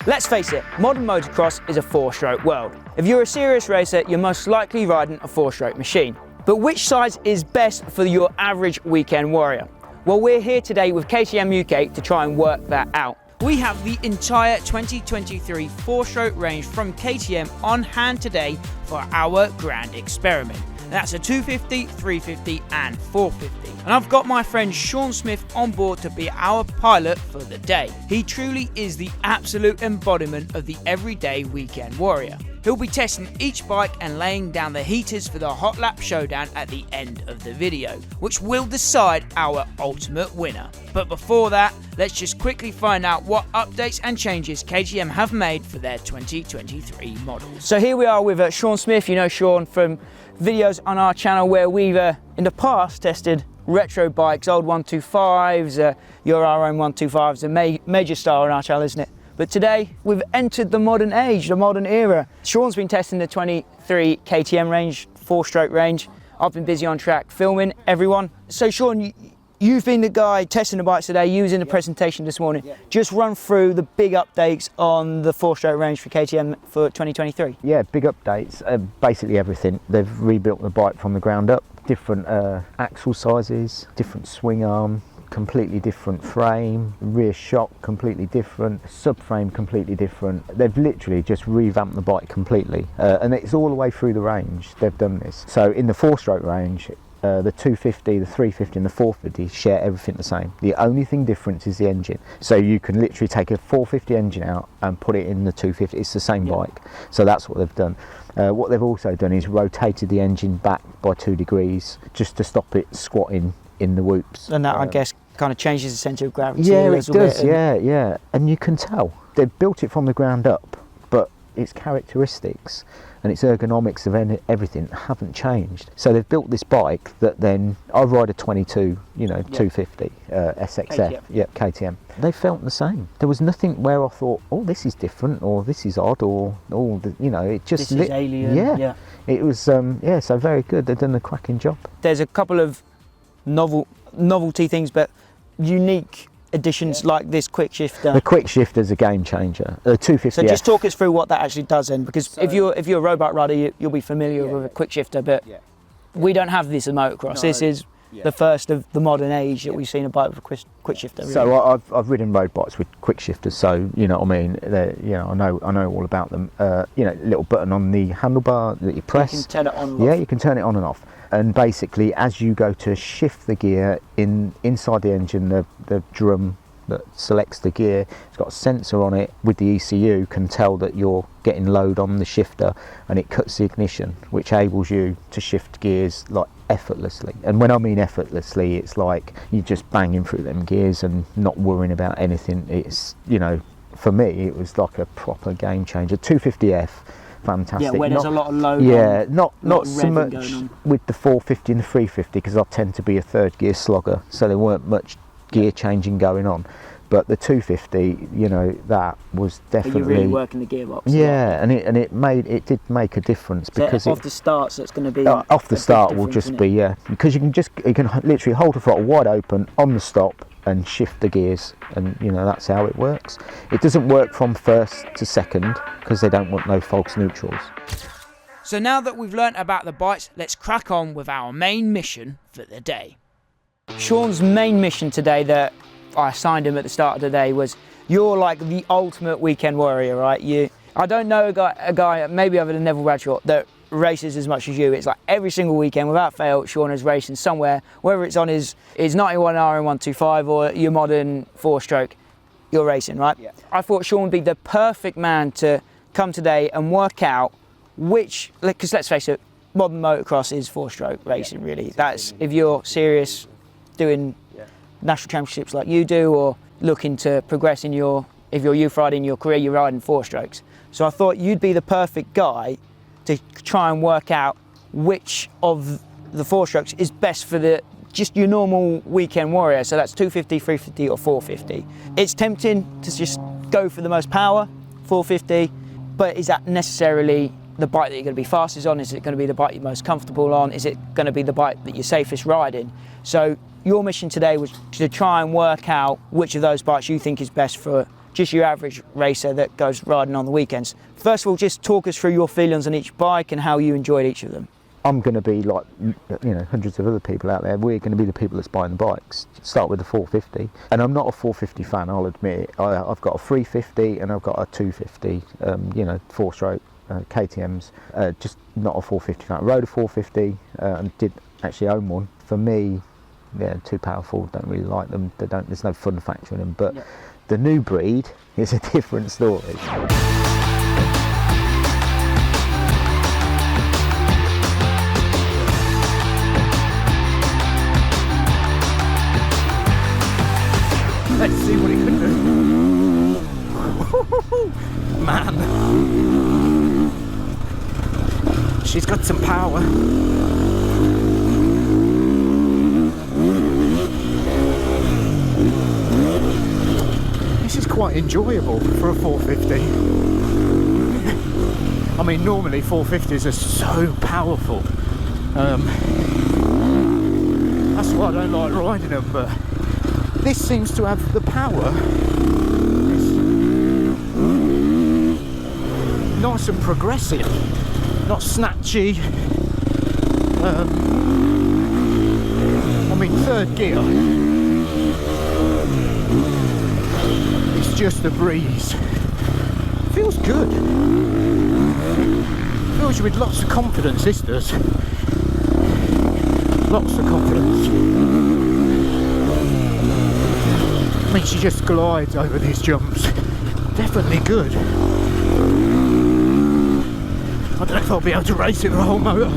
Let's face it, modern motocross is a four-stroke world. If you're a serious racer, you're most likely riding a four-stroke machine. But which size is best for your average weekend warrior? Well, we're here today with KTM UK to try and work that out. We have the entire 2023 four-stroke range from KTM on hand today for our grand experiment. That's a 250, 350 and 450. And I've got my friend Sean Smith on board to be our pilot for the day. He truly is the absolute embodiment of the everyday weekend warrior. He'll be testing each bike and laying down the heaters for the hot lap showdown at the end of the video, which will decide our ultimate winner. But before that, let's just quickly find out what updates and changes KTM have made for their 2023 models. So here we are with Sean Smith. You know Sean from videos on our channel where we've in the past tested retro bikes, old 125s, your own 125s, a major star on our channel, isn't it? But today we've entered the modern age, the modern era. Sean's been testing the 23 KTM range, four-stroke range. I've been busy on track filming everyone. So Sean, you've been the guy testing the bikes today, you was in the presentation this morning. Just run through the big updates on the four-stroke range for KTM for 2023. Yeah, big updates, basically everything. They've rebuilt the bike from the ground up. Different axle sizes, different swing arm, completely different frame, rear shock completely different, subframe completely different. They've literally just revamped the bike completely, and it's all the way through the range they've done this. So in the four-stroke range, the 250, the 350 and the 450 share everything the same. The only thing different is the engine. So you can literally take a 450 engine out and put it in the 250. It's the same bike. So that's what they've done. What they've also done is rotated the engine back by 2 degrees just to stop it squatting in the whoops. And that, I guess, kind of changes the centre of gravity. Yeah, it does, yeah. And you can tell. They've built it from the ground up, but its characteristics and its ergonomics of everything haven't changed. So they've built this bike that then, I ride a 22, 250 SX-F, KTM. They felt the same. There was nothing where I thought, oh, this is different, or this is odd, or it just... This is alien. Yeah. It was, so very good. They've done a cracking job. There's a couple of novelty things, but unique additions like this quick shifter. The quick shifter is a game changer. The 250. So just talk us through what that actually does then, because if you're a road bike rider, you'll be familiar with a quick shifter, but we don't have this in motocross. This is the first of the modern age that we've seen a bike with a quick shifter. Really. So I've ridden road bikes with quick shifters, so you know what I mean. I know all about them. Little button on the handlebar that you press. You can turn it on and off. Yeah, you can turn it on and off. And basically, as you go to shift the gear inside the engine, the drum that selects the gear, it's got a sensor on it with the ECU, can tell that you're getting load on the shifter, and it cuts the ignition, which enables you to shift gears like effortlessly. And when I mean effortlessly, it's like you're just banging through them gears and not worrying about anything. It's, for me, it was like a proper game changer. 250F. Fantastic. Yeah, where there's a lot of load. Yeah, not so much with the 450 and the 350, because I tend to be a third gear slogger, so there weren't much gear changing going on. But the 250, that was definitely. But you're really working the gearbox. Yeah, and it did make a difference, so because off the start, so it's going to be off the start will just be because you can literally hold the throttle wide open on the stop and shift the gears, and that's how it works. It doesn't work from first to second because they don't want no false neutrals. So now that we've learnt about the bikes, let's crack on with our main mission for the day. Sean's main mission today that I assigned him at the start of the day was, you're like the ultimate weekend warrior, right? I don't know a guy maybe other than Neville Bradshaw that races as much as you. It's like every single weekend without fail, Sean is racing somewhere, whether it's on his 91 RM125 or your modern four-stroke, you're racing, right? Yeah. I thought Sean would be the perfect man to come today and work out because let's face it, modern motocross is four-stroke racing, really. That's if you're serious doing national championships like you do, or looking to progress if you're youth riding in your career, you're riding four-strokes. So I thought you'd be the perfect guy to try and work out which of the four-strokes is best for just your normal weekend warrior. So that's 250, 350 or 450. It's tempting to just go for the most power, 450, but is that necessarily the bike that you're going to be fastest on? Is it going to be the bike you're most comfortable on? Is it going to be the bike that you're safest riding? So your mission today was to try and work out which of those bikes you think is best for just your average racer that goes riding on the weekends. First of all, just talk us through your feelings on each bike and how you enjoyed each of them. I'm going to be like, you know, hundreds of other people out there. We're going to be the people that's buying the bikes. Start with the 450, and I'm not a 450 fan, I'll admit. I've got a 350 and I've got a 250, you know, 4-stroke KTMs. Just not a 450 fan. I rode a 450 and did actually own one. For me, they're too powerful. Don't really like them. There's no fun factor in them. But the new breed is a different story. Let's see what he can do. Man, she's got some power. This is quite enjoyable for a 450. I mean, normally 450s are so powerful. That's why I don't like riding them, but this seems to have the power. It's nice and progressive, not snatchy. I mean, third gear, it's just a breeze. Feels good. Fills you with lots of confidence, this does. Lots of confidence. I mean, she just glides over these jumps. Definitely good. I don't know if I'll be able to race it the whole motor.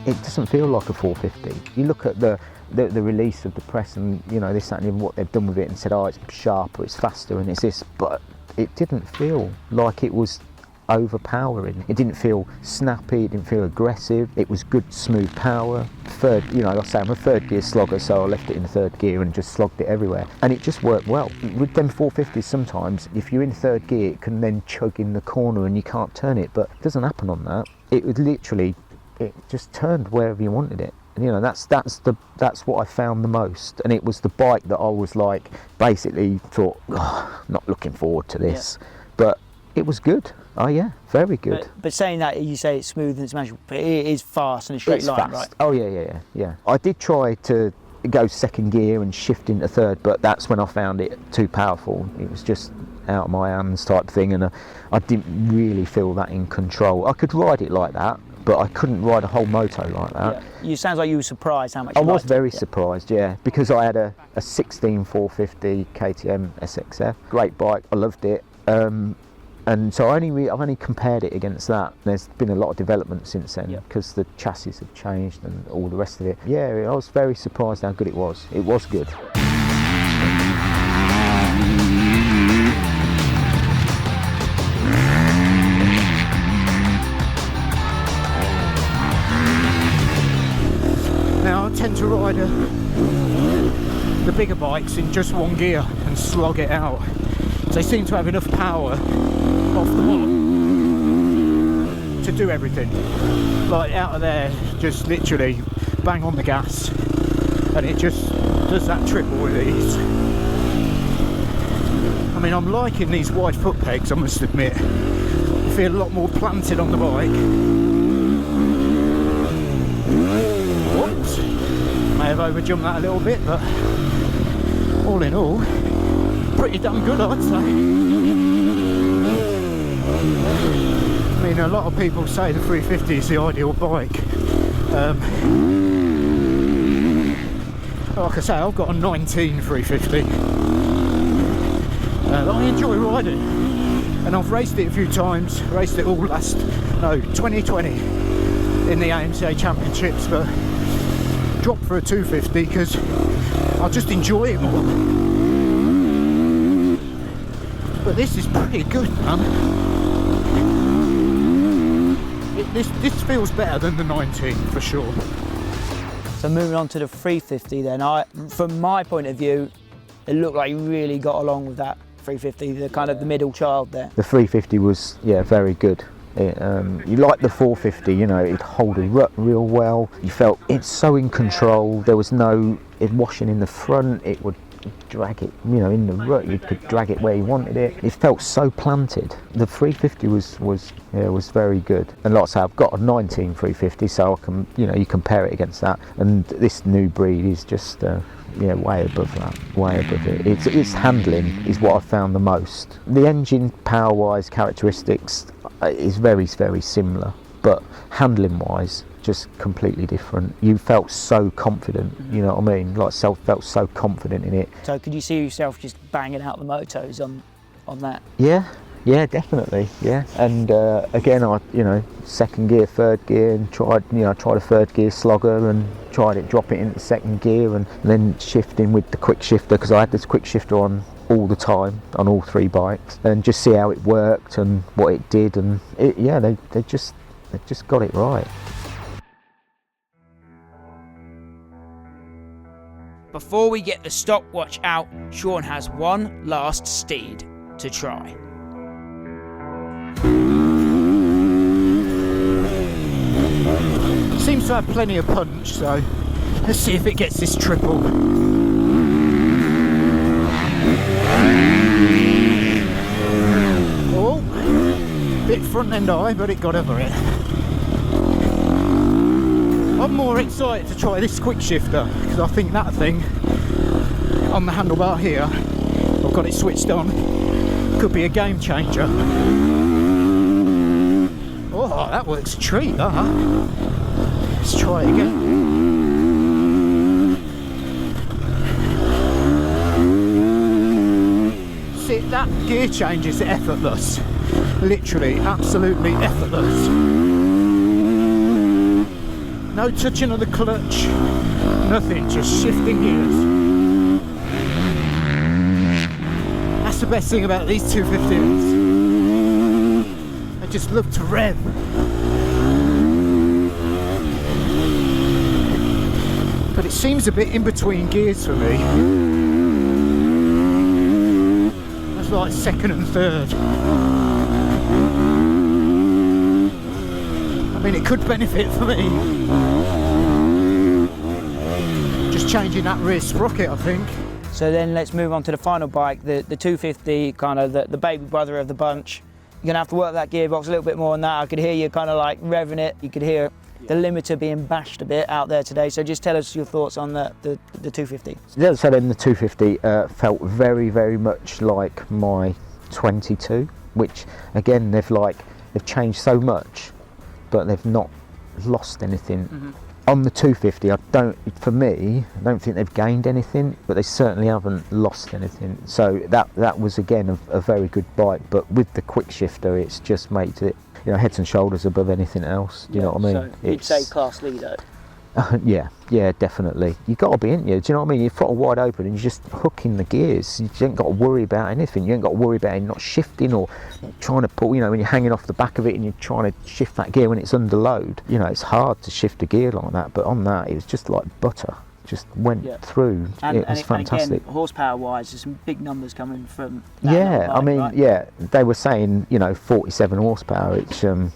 It doesn't feel like a 450. You look at the release of the press and, you know, this, that and what they've done with it and said, oh, it's sharper, it's faster and it's this, but it didn't feel like it was overpowering. It didn't feel snappy, it didn't feel aggressive. It was good, smooth power. Third, you know, like I say, I'm a third gear slogger, so I left it in third gear and just slogged it everywhere. And it just worked well. With them 450s, sometimes, if you're in third gear, it can then chug in the corner and you can't turn it, but it doesn't happen on that. It would literally, it just turned wherever you wanted it. And, you know, that's what I found the most. And it was the bike that I was like, basically thought, oh, not looking forward to this. Yeah. But it was good. Oh yeah, very good. But saying that, you say it's smooth and it's manageable, but it is fast and a straight line, right? Oh yeah. I did try to go second gear and shift into third, but that's when I found it too powerful. It was just out of my hands type thing, and I didn't really feel that in control. I could ride it like that, but I couldn't ride a whole moto like that. Yeah. You sounds like you were surprised how much I was very surprised, yeah, because I had a 16 450 KTM SX-F, great bike, I loved it. And so I've only compared it against that. There's been a lot of development since then because the chassis have changed and all the rest of it. Yeah, I was very surprised how good it was. It was good. Now I tend to ride the bigger bikes in just one gear and slog it out. They seem to have enough power off the bottom to do everything. Like out of there, just literally bang on the gas and it just does that triple with ease. I mean, I'm liking these wide foot pegs, I must admit. I feel a lot more planted on the bike. Whoops, may have overjumped that a little bit, but all in all, pretty damn good, I'd say. I mean, a lot of people say the 350 is the ideal bike. Like I say, I've got a 19 350. I enjoy riding, and I've raced it a few times. Raced it all 2020 in the AMCA Championships, but dropped for a 250 because I just enjoy it more. But this is pretty good, man. This feels better than the 19 for sure. So moving on to the 350 then, from my point of view, it looked like you really got along with that 350, the kind of the middle child there. The 350 was, yeah, very good. You like the 450, you know, it'd hold a rut real well. You felt it's so in control. There was no washing in the front. It would drag it, you know, in the rut. You could drag it where you wanted it. It felt so planted. The 350 was very good. And like I say, I've got a 19 350, so I can, you know, you compare it against that. And this new breed is just yeah, way above that, way above it. Its handling is what I found the most. The engine power-wise characteristics is very, very similar, but handling-wise, just completely different. You felt so confident, you know what I mean? Like, felt so confident in it. So could you see yourself just banging out the motos on that? Yeah, definitely, yeah. And again, I, you know, second gear, third gear, and tried a third gear slogger and tried it, drop it into second gear, and then shifting with the quick shifter, because I had this quick shifter on all the time on all three bikes, and just see how it worked and what it did, and they just got it right. Before we get the stopwatch out, Sean has one last steed to try. Seems to have plenty of punch, so let's see if it gets this triple. Oh, bit front end eye, but it got over it. I'm more excited to try this quick shifter, because I think that thing on the handlebar here, I've got it switched on, could be a game changer. Oh, that works a treat, that. Let's try it again. See, that gear change is effortless. Literally, absolutely effortless. No touching of the clutch, nothing, just shifting gears. That's the best thing about these 215s. They just love to rev. But it seems a bit in between gears for me. That's like second and third. I mean, it could benefit for me. Just changing that rear sprocket, I think. So then let's move on to the final bike, the 250, kind of the baby brother of the bunch. You're gonna have to work that gearbox a little bit more on that. I could hear you kind of like revving it. You could hear the limiter being bashed a bit out there today. So just tell us your thoughts on the 250. So then the 250 felt very, very much like my 22, which again, they've changed so much, but they've not lost anything. Mm-hmm. On the 250, I don't think they've gained anything, but they certainly haven't lost anything. So that was again a very good bike, but with the quick shifter, it's just made it, you know, heads and shoulders above anything else. Do you know what I mean? So you'd say class leader. Yeah, definitely. You've got to be, ain't you? Do you know what I mean? Your throttle wide open and you're just hooking the gears. You ain't got to worry about anything. You ain't got to worry about it not shifting or trying to pull, you know, when you're hanging off the back of it and you're trying to shift that gear when it's under load. You know, it's hard to shift a gear like that, but on that, it was just like butter. Just went through. It was fantastic. And again, horsepower-wise, there's some big numbers coming from that bike, I mean, right? yeah, they were saying, you know, 47 horsepower. It's, I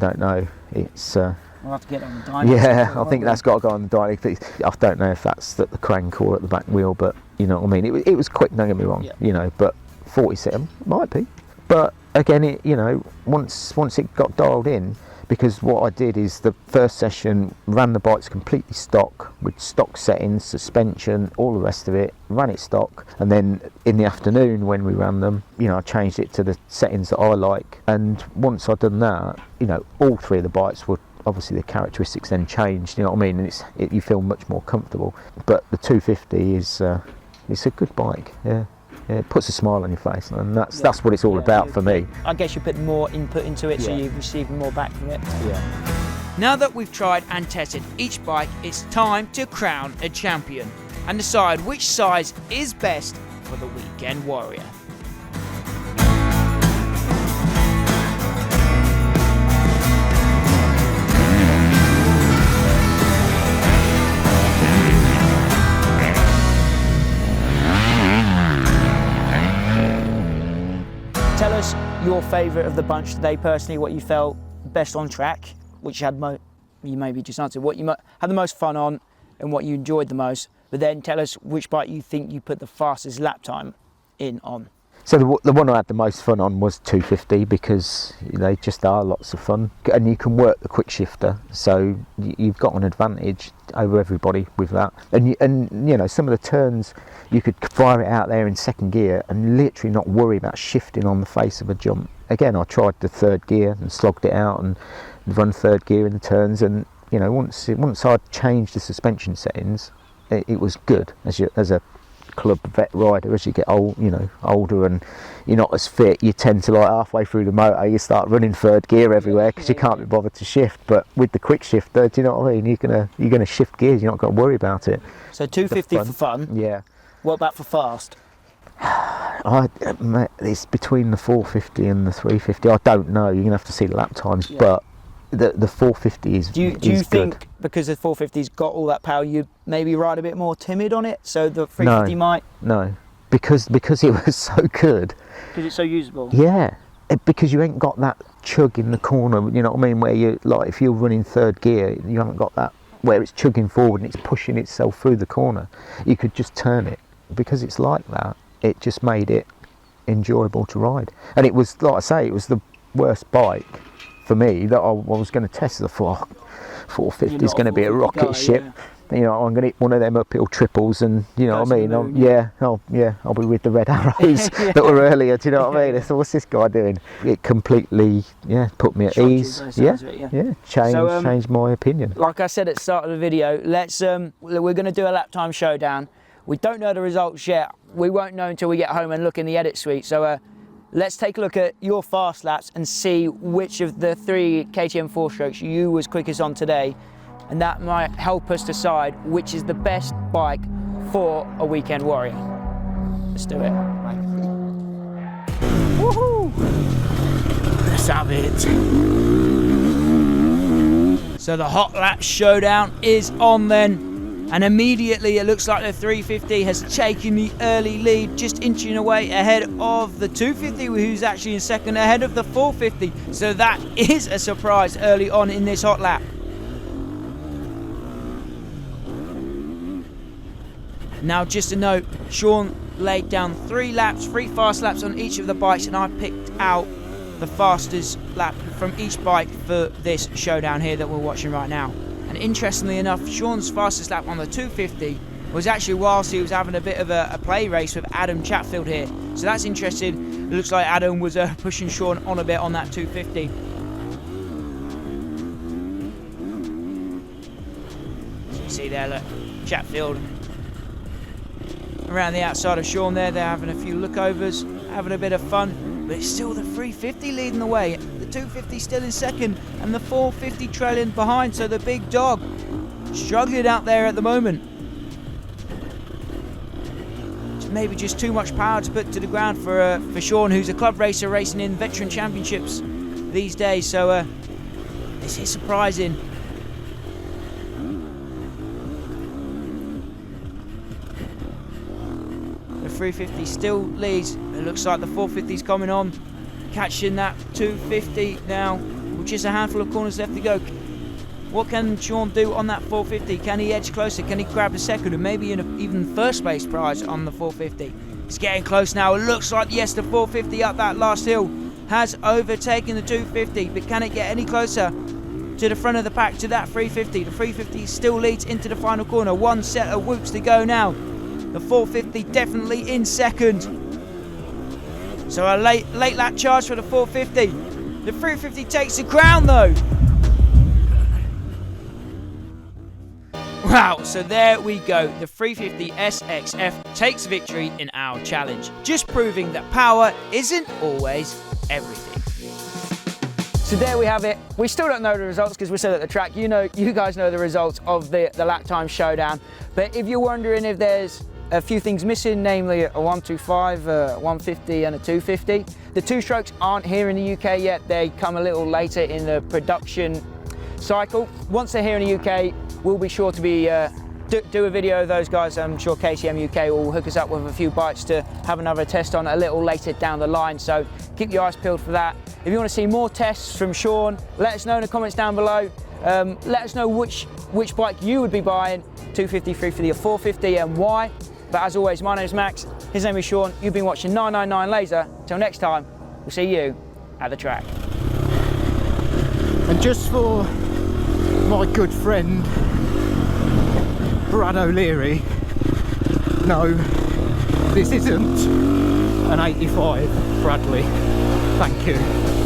don't know. It's... We'll have to get on the dyno. Yeah, I think that's got to go on the dyno. I don't know if that's at the crank or at the back wheel, but you know what I mean. It was quick, don't get me wrong, you know, but 47 might be. But again, it, you know, once it got dialed in, because what I did is the first session ran the bikes completely stock with stock settings, suspension, all the rest of it, ran it stock, and then in the afternoon when we ran them, you know, I changed it to the settings that I like, and once I'd done that, you know, all three of the bikes were obviously the characteristics then changed, you know what I mean, and you feel much more comfortable. But the 250 is it's a good bike, yeah. It puts a smile on your face, and that's what it's all about for me. I guess you put more input into it, so you receive more back from it. Yeah. Now that we've tried and tested each bike, it's time to crown a champion and decide which size is best for the weekend warrior. Tell us your favourite of the bunch today, personally, what you felt best on track, which you had you maybe just answered, what you had the most fun on and what you enjoyed the most. but then tell us which bike you think you put the fastest lap time in on. So the one I had the most fun on was 250 because they just are lots of fun, and you can work the quick shifter, so you've got an advantage over everybody with that. And you know, some of the turns you could fire it out there in second gear and literally not worry about shifting on the face of a jump. Again, I tried the third gear and slogged it out and run third gear in the turns, and you know, once I'd changed the suspension settings, it was good as a club vet rider. As you get older and you're not as fit, you tend to, like, halfway through the motor you start running third gear everywhere because you can't be bothered to shift. But with the quick shifter, do you know what I mean, you're gonna shift gears, you're not going to worry about it. So 250 for fun. Yeah. What about for fast? It's between the 450 and the 350. I don't know, you're gonna have to see the lap times. Yeah. But the 450 is do you think good, because the 450's got all that power, you maybe ride a bit more timid on it, so the 350 might? No, because it was so good. Because it's so usable? Yeah, because you ain't got that chug in the corner, you know what I mean, where you, like, if you're running third gear, you haven't got that where it's chugging forward and it's pushing itself through the corner. You could just turn it. Because it's like that, it just made it enjoyable to ride. And it was, like I say, it was the worst bike for me that I was going to test. The 450 is going to be a rocket ship. Yeah. You know, I'm going to hit one of them uphill triples, and you know what I mean. I'll be with the red arrows that were earlier. Do you know what I mean? So what's this guy doing? It completely, put me at ease. Changed my opinion. Like I said at the start of the video, we're going to do a lap time showdown. We don't know the results yet. We won't know until we get home and look in the edit suite. So let's take a look at your fast laps and see which of the 3 KTM 4-strokes you was quickest on today, and that might help us decide which is the best bike for a weekend warrior. Let's do it. Woohoo! Let's have it. So the hot lap showdown is on then, and immediately it looks like the 350 has taken the early lead, just inching away ahead of the 250, who's actually in second, ahead of the 450. So that is a surprise early on in this hot lap. Now, just a note, Sean laid down 3 fast laps on each of the bikes, and I picked out the fastest lap from each bike for this showdown here that we're watching right now. And interestingly enough, Sean's fastest lap on the 250 was actually whilst he was having a bit of a play race with Adam Chatfield here. So that's interesting. It looks like Adam was pushing Sean on a bit on that 250. So you see there, look, Chatfield around the outside of Sean there. They're having a few lookovers, having a bit of fun, but it's still the 350 leading the way. The 250 still in second, and the 450 trailing behind. So the big dog struggling out there at the moment. Maybe just too much power to put to the ground for Sean, who's a club racer racing in veteran championships these days. So this is surprising. The 350 still leads. It looks like the 450's coming on, catching that 250 now, with just a handful of corners left to go. What can Sean do on that 450? Can he edge closer? Can he grab a second and maybe even first place prize on the 450? It's getting close now. It looks like, yes, the 450 up that last hill has overtaken the 250, but can it get any closer to the front of the pack, to that 350? The 350 still leads into the final corner. One set of whoops to go now. The 450 definitely in second. So a late lap charge for the 450. The 350 takes the crown though. Wow, so there we go. The 350 SX-F takes victory in our challenge, just proving that power isn't always everything. So there we have it. We still don't know the results because we're still at the track. You guys know the results of the lap time showdown. But if you're wondering if there's a few things missing, namely a 125, a 150 and a 250. The 2-strokes aren't here in the UK yet. They come a little later in the production cycle. Once they're here in the UK, we'll be sure to be do a video of those guys. I'm sure KTM UK will hook us up with a few bikes to have another test on a little later down the line. So keep your eyes peeled for that. If you want to see more tests from Sean, let us know in the comments down below. Let us know which bike you would be buying. 250, 350 or 450 and why. But as always, my name is Max, his name is Sean, you've been watching 999 Laser. Till next time, we'll see you at the track. And just for my good friend Brad O'Leary, no, this isn't an 85 Bradley. Thank you.